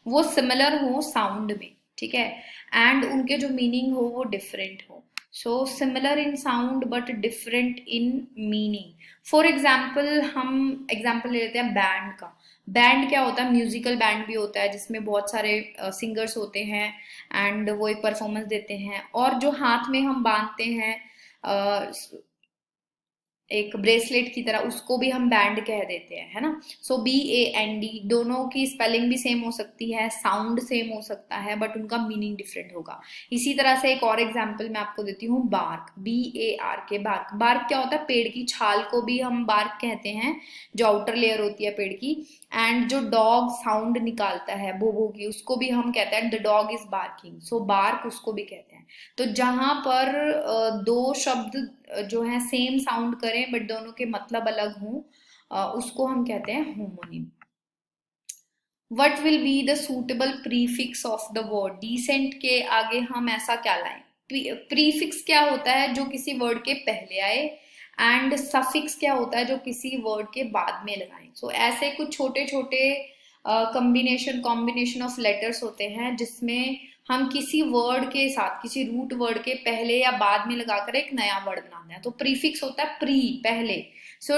वो सिमिलर हो साउंड में, ठीक है, एंड उनके जो मीनिंग हो वो डिफरेंट हो। So similar in sound but different in meaning. For example हम एग्जाम्पल ले लेते हैं बैंड का। बैंड क्या होता है, म्यूजिकल बैंड भी होता है जिसमें बहुत सारे सिंगर्स होते हैं एंड वो एक परफॉर्मेंस देते हैं। और जो हाथ में हम बांधते हैं एक ब्रेसलेट की तरह, उसको भी हम बैंड कह देते हैं, है ना। BAND, दोनों की स्पेलिंग भी सेम हो सकती है, साउंड सेम हो सकता है, बट उनका मीनिंग डिफरेंट होगा। इसी तरह से एक और एग्जांपल मैं आपको देती हूँ, बार्क, BARK, बार्क। बार्क क्या होता है, पेड़ की छाल को भी हम बार्क कहते हैं, जो आउटर लेयर होती है पेड़ की। एंड जो डॉग साउंड निकालता है भोभो की, उसको भी हम कहते हैं the dog is barking, bark उसको भी कहते हैं। तो जहां पर दो शब्द जो है सेम साउंड करें बट दोनों के मतलब अलग हों, उसको हम कहते हैं homonym. What will be the suitable prefix of the word. Decent के आगे हम ऐसा क्या लाएं, प्रीफिक्स क्या होता है, जो किसी वर्ड के पहले आए, एंड सफिक्स क्या होता है, जो किसी वर्ड के बाद में लगाएं। ऐसे कुछ छोटे छोटे कॉम्बिनेशन ऑफ लेटर्स होते हैं जिसमें हम किसी वर्ड के साथ, किसी रूट वर्ड के पहले या बाद में लगाकर एक नया वर्ड बनाते हैं। तो प्रीफिक्स होता है प्री, पहले।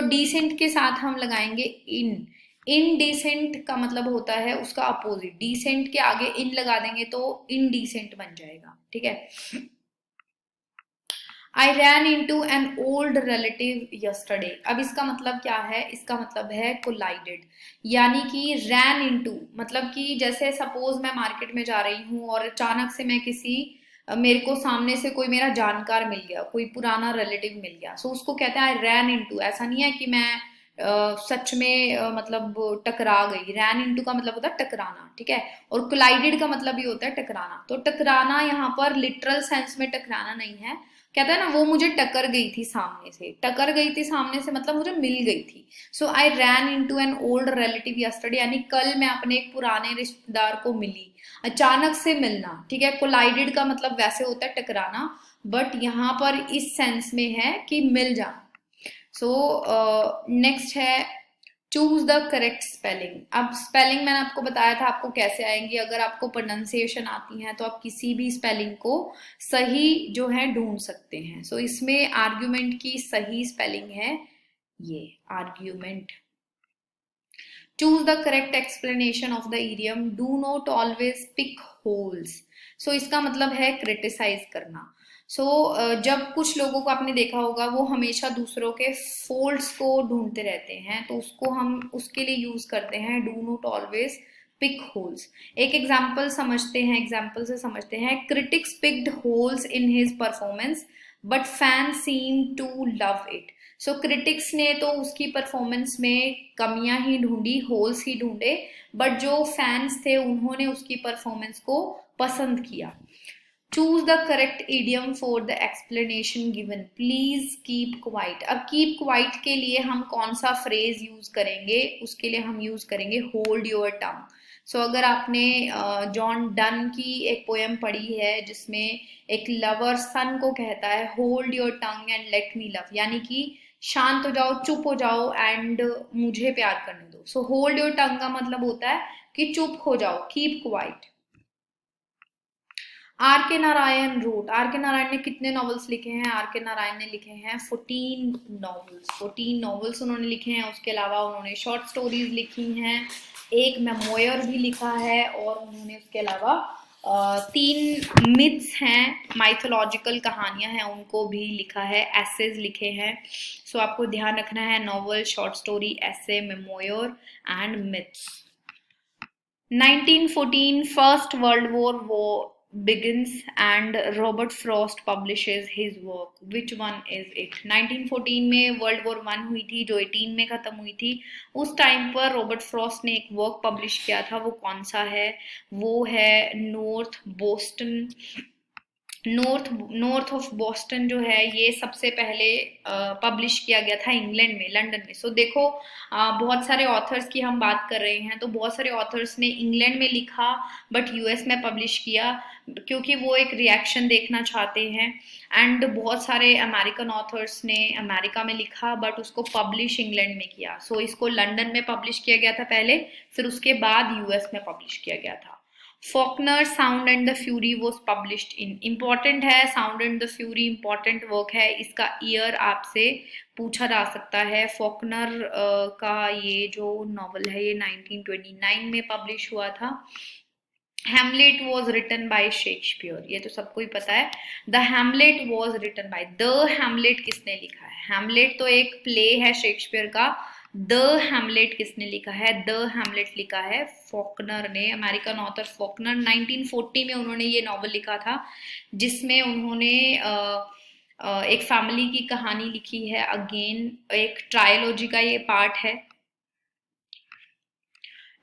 डिसेंट के साथ हम लगाएंगे इन। इनडिसेंट का मतलब होता है उसका अपोजिट, डिसेंट के आगे इन लगा देंगे तो इनडिसेंट बन जाएगा, ठीक है। I ran into an old relative yesterday। अब इसका मतलब क्या है, इसका मतलब है collided, यानी कि ran into मतलब कि जैसे सपोज मैं मार्केट में जा रही हूँ और अचानक से मैं मेरे को सामने से कोई मेरा जानकार मिल गया, कोई पुराना रिलेटिव मिल गया। उसको कहते हैं आई रैन इनटू। ऐसा नहीं है कि मैं सच में मतलब टकरा गई। रैन इनटू का मतलब होता है टकराना, ठीक है। और कोलाइडेड का मतलब ये होता है टकराना। तो टकराना यहाँ पर लिटरल सेंस में टकराना नहीं है। कहता है ना वो मुझे टकर गई थी सामने से, टकर गई थी सामने से मतलब मुझे मिल गई थी। I ran into an old relative yesterday, यानी कल मैं अपने एक पुराने रिश्तेदार को मिली। अचानक से मिलना, ठीक है। कोलाइडेड का मतलब वैसे होता है टकराना, बट यहाँ पर इस सेंस में है कि मिल जाना। नेक्स्ट है चूज द करेक्ट स्पेलिंग। अब स्पेलिंग मैंने आपको बताया था आपको कैसे आएंगी। अगर आपको प्रोनाउंसिएशन आती है तो आप किसी भी स्पेलिंग को सही जो है ढूंढ सकते हैं। इसमें आर्ग्यूमेंट की सही स्पेलिंग है ये argument. Choose the correct explanation of the idiom do not always pick holes. इसका मतलब है क्रिटिसाइज करना। जब कुछ लोगों को आपने देखा होगा वो हमेशा दूसरों के फॉल्ट्स को ढूंढते रहते हैं, तो उसको हम उसके लिए यूज करते हैं do not always pick holes. एक एग्जाम्पल समझते हैं, एग्जाम्पल से समझते हैं। Critics picked holes in his performance but fans seem to love it. Critics ने तो उसकी परफॉर्मेंस में कमियां ही ढूंढी, होल्स ही ढूंढे, बट जो फैंस थे उन्होंने उसकी परफॉर्मेंस को पसंद किया। Choose the correct idiom for the explanation given. Please keep quiet. अब कीप क्वाइट के लिए हम कौन सा फ्रेज यूज करेंगे, उसके लिए हम यूज करेंगे होल्ड योर टंग। अगर आपने जॉन डन की एक पोएम पढ़ी है जिसमें एक लवर सन को कहता है hold your tongue and let me love, यानी कि शांत हो जाओ, चुप हो जाओ एंड मुझे प्यार करने दो। सो होल्ड योर टंग का मतलब होता है कि चुप हो जाओ, कीप क्वाइट। आर के नारायण रोट, आर के नारायण ने कितने नॉवेल्स लिखे हैं? आर के नारायण ने लिखे हैं 14 नॉवेल्स, 14 नॉवेल्स उन्होंने लिखे हैं। उसके अलावा उन्होंने शॉर्ट स्टोरीज लिखी हैं, एक मेमोयर भी लिखा है, और उन्होंने उसके अलावा 3 मिथ्स हैं, माइथोलॉजिकल कहानियां हैं, उनको भी लिखा है, एसेज लिखे हैं। सो आपको ध्यान रखना है novel, short story, essay, memoir and myths. 1914 First World War begins and Robert Frost publishes his work. Which one is it? 1914 में वर्ल्ड वॉर 1 हुई थी जो 18 में खत्म हुई थी। उस टाइम पर रॉबर्ट फ्रॉस्ट ने एक वर्क पब्लिश किया था, वो कौन सा है? वो है नॉर्थ ऑफ बॉस्टन जो है, ये सबसे पहले पब्लिश किया गया था इंग्लैंड में, लंदन में। सो देखो बहुत सारे ऑथर्स की हम बात कर रहे हैं, तो बहुत सारे ऑथर्स ने इंग्लैंड में लिखा बट यूएस में पब्लिश किया, क्योंकि वो एक रिएक्शन देखना चाहते हैं। एंड बहुत सारे अमेरिकन ऑथर्स ने अमेरिका में लिखा बट उसको पब्लिश इंग्लैंड में किया। सो इसको लंदन में पब्लिश किया गया था पहले, फिर उसके बाद यूएस में पब्लिश किया गया था। Faulkner sound and the fury was published in, important है, sound and the fury important work है, इसका ईयर आपसे पूछा जा सकता है। फॉकनर का ये जो नॉवल है ये 1929 में पब्लिश हुआ था। Hamlet was written by Shakespeare, ये तो सबको ही पता है। The Hamlet was written by, the Hamlet किसने लिखा है? हैमलेट तो एक प्ले है शेक्सपियर का, द हैमलेट किसने लिखा है? द हैमलेट लिखा है फॉकनर ने, अमेरिकन ऑथर फॉकनर। 1940 में उन्होंने ये नॉवल लिखा था, जिसमें उन्होंने एक फैमिली की कहानी लिखी है। अगेन एक ट्रायोलॉजी का ये पार्ट है।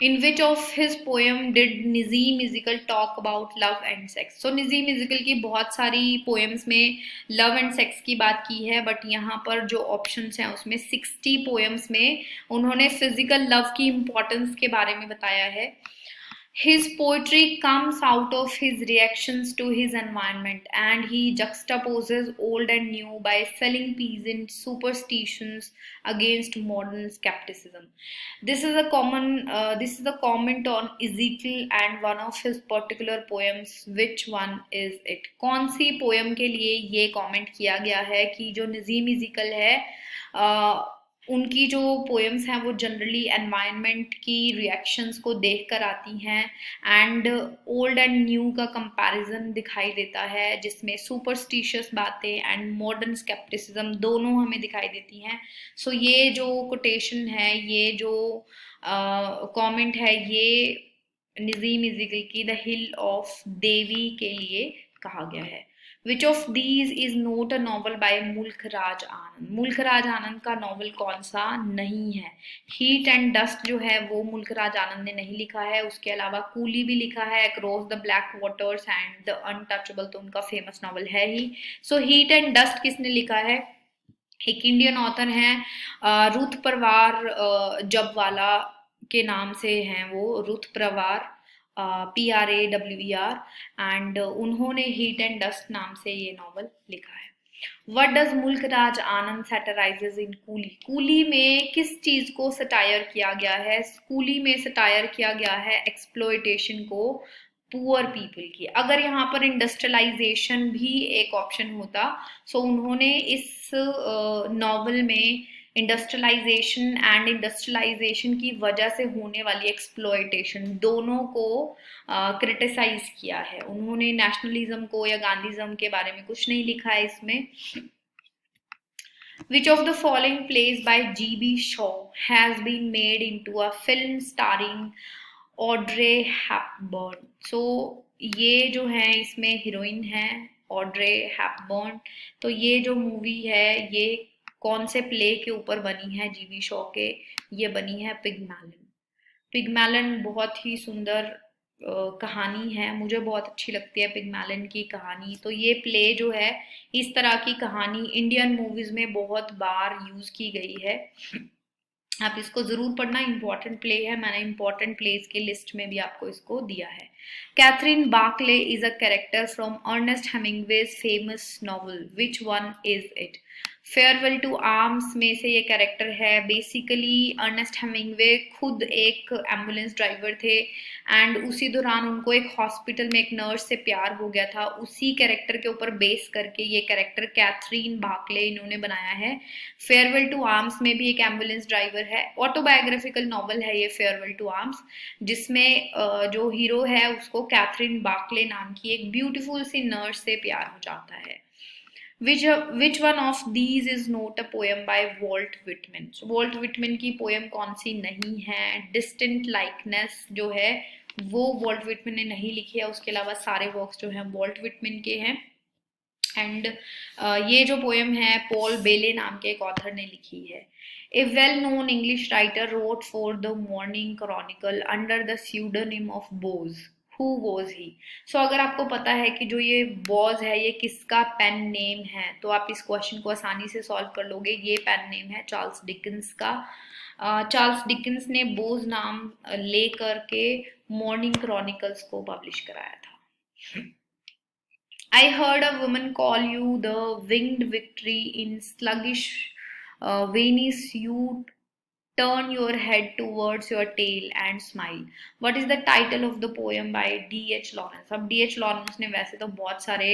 In which of his poem did Nazim Musical talk about love and sex? So Nazim Musical की बहुत सारी poems में love and sex की बात की है, बट यहाँ पर जो options हैं उसमें 60 poems में उन्होंने physical love की importance के बारे में बताया है। His poetry comes out of his reactions to his environment, and he juxtaposes old and new by selling peasant superstitions against modern skepticism. This is a comment on Ezekiel and one of his particular poems. Which one is it? कौन सी poem के लिए ये comment किया गया है कि जो Nazim is equal है उनकी जो पोएम्स हैं वो जनरली एनवायरनमेंट की रिएक्शंस को देख कर आती हैं, एंड ओल्ड एंड न्यू का कंपैरिजन दिखाई देता है, जिसमें सुपरस्टिशियस बातें एंड मॉडर्न स्केप्टिसिज्म दोनों हमें दिखाई देती हैं। सो ये जो कोटेशन है, ये जो कमेंट है, ये नजीम इजिकल की द हिल ऑफ देवी के लिए कहा गया है। Which of these is not a novel by मुल्क राज आनंद? मुल्क राज आनंद का नॉवल कौन सा नहीं है? हीट एंड डस्ट जो है वो मुल्क राज आनंद ने नहीं लिखा है। उसके अलावा कूली भी लिखा है, across the black waters and the untouchable तो उनका फेमस नॉवल है ही। सो हीट एंड डस्ट किसने लिखा है? एक इंडियन ऑथर हैं रुथ परवार, जबवाला के नाम से हैं वो, रुथ परवार, PRAWER, एंड उन्होंने हीट एंड डस्ट नाम से ये नॉवल लिखा है। What does मुल्क राज आनंद satirizes in कूली? कूली में किस चीज को सटायर किया गया है? कूली में सटायर किया गया है एक्सप्लॉयटेशन को, पुअर पीपल की। अगर यहाँ पर इंडस्ट्रियलाइजेशन भी एक ऑप्शन होता, सो उन्होंने इस नॉवल में इंडस्ट्रियलाइजेशन एंड इंडस्ट्रियलाइजेशन की वजह से होने वाली एक्सप्लॉयटेशन दोनों को क्रिटिसाइज किया है। उन्होंने नेशनलिज्म को या गांधीज्म के बारे में कुछ नहीं लिखा है इसमें। Which of the following plays by G.B. Shaw has been made into a film starring Audrey Hepburn? So ये जो है इसमें हीरोइन है ऑड्रे हैपबर्न। तो ये जो मूवी है ये कौन से प्ले के ऊपर बनी है? जीबी शॉ के, ये बनी है पिगमैलन। पिगमैलन बहुत ही सुंदर कहानी है, मुझे बहुत अच्छी लगती है पिगमैलन की कहानी। तो ये प्ले जो है, इस तरह की कहानी इंडियन मूवीज में बहुत बार यूज की गई है, आप इसको जरूर पढ़ना, इंपॉर्टेंट प्ले है। मैंने इंपॉर्टेंट प्लेस की लिस्ट में भी आपको इसको दिया है। Catherine Barkley is a character from Ernest Hemingway's famous novel, which one is it? Farewell to arms में से ये कैरेक्टर है। बेसिकली अर्नेस्ट हेमिंग्वे खुद एक एम्बुलेंस ड्राइवर थे एंड उसी दौरान उनको एक हॉस्पिटल में एक नर्स से प्यार हो गया था। उसी कैरेक्टर के ऊपर बेस करके ये कैरेक्टर कैथरीन बार्कले इन्होंने बनाया है। फेयरवेल टू आर्म्स में भी एक एम्बुलेंस ड्राइवर है। ऑटोबायोग्राफिकल नॉवल है ये फेयरवेल टू आर्म्स, जिसमें जो हीरो है उसको कैथरीन बार्कले नाम की एक ब्यूटीफुल सी नर्स से प्यार हो जाता है। Which one of these is not a poem by Walt Whitman? So, Walt Whitman की पोएम कौन सी नहीं है? Distant Likeness जो है वो वॉल्ट विटमैन ने नहीं लिखी है, उसके अलावा सारे वर्क्स जो हैं वॉल्ट विटमैन के हैं। एंड ये जो पोएम है पॉल बेले नाम के एक ऑथर ने लिखी है। A well-known English writer wrote for the Morning Chronicle under the pseudonym of Bose. Who was he? So अगर आपको पता है कि जो ये बॉज है ये किसका पेन नेम है तो आप इस क्वेश्चन को आसानी से सॉल्व कर लोगे। ये पेन नेम है चार्ल्स डिकिंस का। चार्ल्स डिकिंस ने बोज नाम ले करके मॉर्निंग क्रॉनिकल्स को पब्लिश कराया था। I heard a woman call you the winged victory in sluggish Venice. You turn your head towards your tail and smile. What is the title of the poem by D.H. Lawrence? अब D.H. Lawrence ने वैसे तो बहुत सारे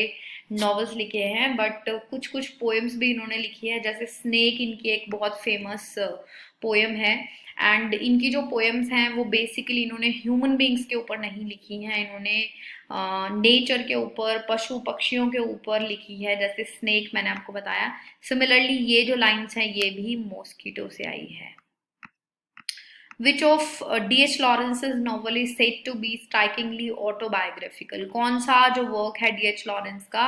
novels लिखे हैं but कुछ कुछ पोएम्स भी इन्होंने लिखी है, जैसे स्नेक इनकी एक बहुत फेमस पोएम है। एंड इनकी जो पोएम्स हैं वो बेसिकली इन्होंने ह्यूमन बींग्स के ऊपर नहीं लिखी हैं, इन्होंने नेचर के ऊपर पशु पक्षियों के ऊपर लिखी है, जैसे स्नेक मैंने आपको बताया। सिमिलरली ये जो लाइन्स हैं ये भी मॉस्किटो से आई है। Which of D.H. Lawrence's novel is said to be strikingly autobiographical? कौन सा जो वर्क है D.H. Lawrence का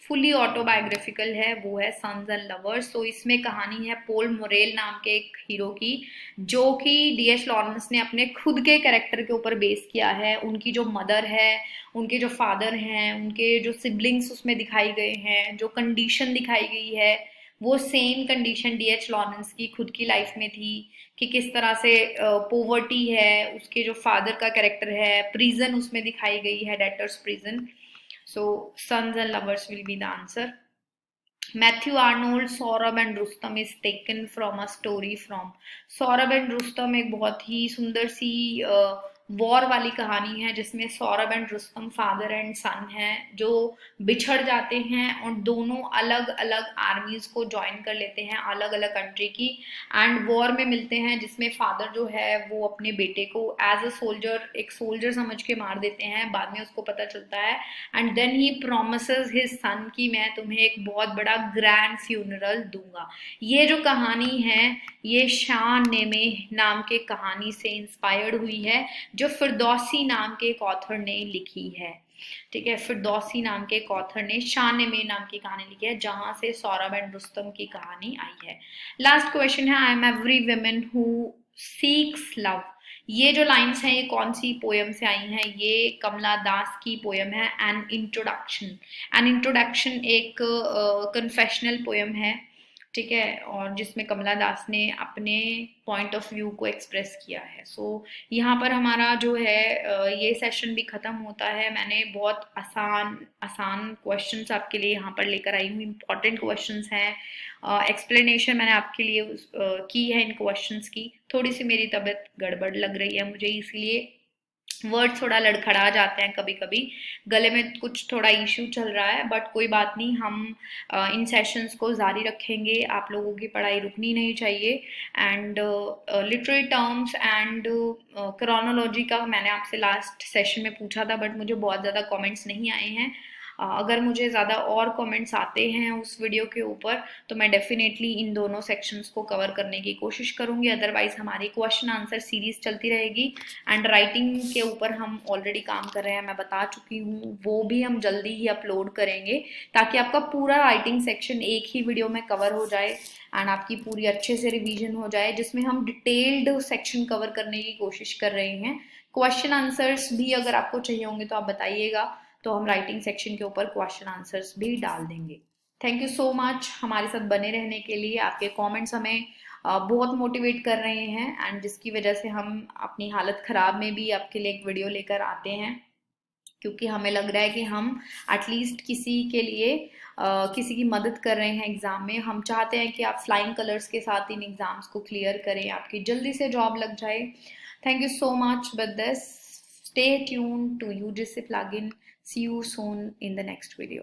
फुली ऑटोबायोग्राफिकल है वो है सन्स एंड लवर्स। तो इसमें कहानी है पोल मोरेल नाम के एक हीरो की, जो कि D.H. लॉरेंस ने अपने खुद के कैरेक्टर के ऊपर बेस किया है। उनकी जो मदर है, उनके जो फादर हैं, उनके जो सिबलिंग्स उसमें दिखाई गए हैं, जो कंडीशन दिखाई गई है वो सेम कंडीशन D.H. लॉरेंस की खुद की लाइफ में थी कि किस तरह से पोवर्टी है, उसके जो फादर का कैरेक्टर है, प्रिजन उसमें दिखाई गई है, debtors prison. So sons and lovers will be the answer. Matthew Arnold Sohrab and Rustum is taken from a story from. Sohrab and Rustum एक बहुत ही सुंदर सी वॉर वाली कहानी है जिसमें Sohrab and Rustum father and son हैं जो बिछड़ जाते हैं और दोनों अलग अलग आर्मीज को ज्वाइन कर लेते हैं, अलग अलग कंट्री की, एंड वॉर में मिलते हैं जिसमें फादर जो है वो अपने बेटे को एज अ सोल्जर एक सोल्जर समझ के मार देते हैं। बाद में उसको पता चलता है and then he promises his son कि मैं तुम्हें एक बहुत बड़ा ग्रैंड फ्यूनरल दूंगा। ये जो कहानी है ये शान नेमे नाम के कहानी से इंस्पायर्ड हुई है जो फिरदौसी नाम के एक ऑथर ने लिखी है। ठीक है, फिरदौसी नाम के एक ऑथर ने शान नेमे नाम की कहानी लिखी है जहां से सौरभ एंड रुस्तम की कहानी आई है। लास्ट क्वेश्चन है I am every woman who seeks love. ये जो लाइंस हैं ये कौन सी पोएम से आई हैं? ये कमला दास की पोएम है एन इंट्रोडक्शन। एन इंट्रोडक्शन एक कन्फेशनल पोएम है, ठीक है, और जिसमें कमला दास ने अपने पॉइंट ऑफ व्यू को एक्सप्रेस किया है। सो यहाँ पर हमारा जो है ये सेशन भी ख़त्म होता है। मैंने बहुत आसान आसान क्वेश्चंस आपके लिए यहाँ पर लेकर आई हूँ, इम्पॉर्टेंट क्वेश्चंस हैं। एक्सप्लेनेशन मैंने आपके लिए की है इन क्वेश्चंस की। थोड़ी सी मेरी तबीयत गड़बड़ लग रही है मुझे, इसलिए वर्ड थोड़ा लड़खड़ा जाते हैं कभी कभी, गले में कुछ थोड़ा इश्यू चल रहा है, बट कोई बात नहीं, हम इन सेशंस को जारी रखेंगे। आप लोगों की पढ़ाई रुकनी नहीं चाहिए। And literary terms and chronology का मैंने आपसे लास्ट सेशन में पूछा था बट मुझे बहुत ज़्यादा कमेंट्स नहीं आए हैं। अगर मुझे ज़्यादा और कमेंट्स आते हैं उस वीडियो के ऊपर तो मैं डेफिनेटली इन दोनों सेक्शंस को कवर करने की कोशिश करूँगी। अदरवाइज हमारी क्वेश्चन आंसर सीरीज चलती रहेगी एंड राइटिंग के ऊपर हम ऑलरेडी काम कर रहे हैं, मैं बता चुकी हूँ, वो भी हम जल्दी ही अपलोड करेंगे ताकि आपका पूरा राइटिंग सेक्शन एक ही वीडियो में कवर हो जाए एंड आपकी पूरी अच्छे से रिवीजन हो जाए, जिसमें हम डिटेल्ड सेक्शन कवर करने की कोशिश कर रहे हैं। क्वेश्चन आंसर्स भी अगर आपको चाहिए होंगे तो आप बताइएगा, तो हम राइटिंग सेक्शन के ऊपर क्वेश्चन आंसर्स भी डाल देंगे। थैंक यू सो मच हमारे साथ बने रहने के लिए। आपके कमेंट्स हमें बहुत मोटिवेट कर रहे हैं एंड जिसकी वजह से हम अपनी हालत ख़राब में भी आपके लिए एक वीडियो लेकर आते हैं। क्योंकि हमें लग रहा है कि हम एटलीस्ट किसी के लिए किसी की मदद कर रहे हैं एग्ज़ाम में। हम चाहते हैं कि आप फ्लाइंग कलर्स के साथ इन एग्ज़ाम्स को क्लियर करें, आपकी जल्दी से जॉब लग जाए। Thank you so much with this, stay tune to UGC plugin, see you soon in the next video.